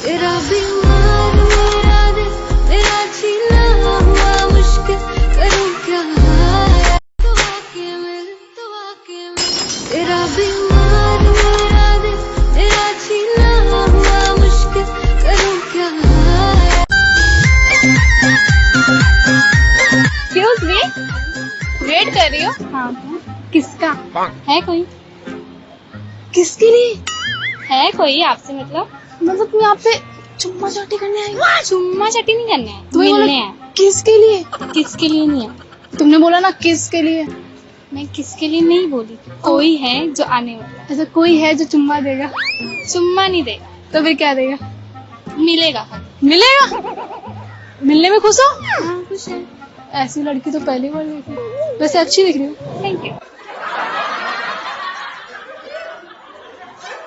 तेरा बीमार मेरा दिल, मेरा छीना हुआ मुश्किल, करूं क्या तू आके मिल, तू आके मिल। तेरा बीमार मेरा दिल, मेरा छीना हुआ मुश्किल, करूं क्या। एक्सक्यूज मी, वेट कर रही हो? हाँ। किसका है कोई? किसके लिए? है कोई आपसे मतलब तुम यहाँ पे चुम्मा चाटी करने आई हो? चुम्मा चटी नहीं करने है, तुम्हें मिलने बोला है। किसके लिए? किसके लिए नहीं है? तुमने बोला ना किसके लिए। मैं किसके लिए नहीं बोली, कोई है जो आने वाला है। ऐसा कोई है जो चुम्मा देगा? चुम्मा नहीं देगा तो फिर क्या देगा? मिलेगा। मिलेगा? मिलने में खुश हो? हाँ खुश है। ऐसी लड़की तो पहली बार देखी। वैसे अच्छी दिख रही हो। Thank you.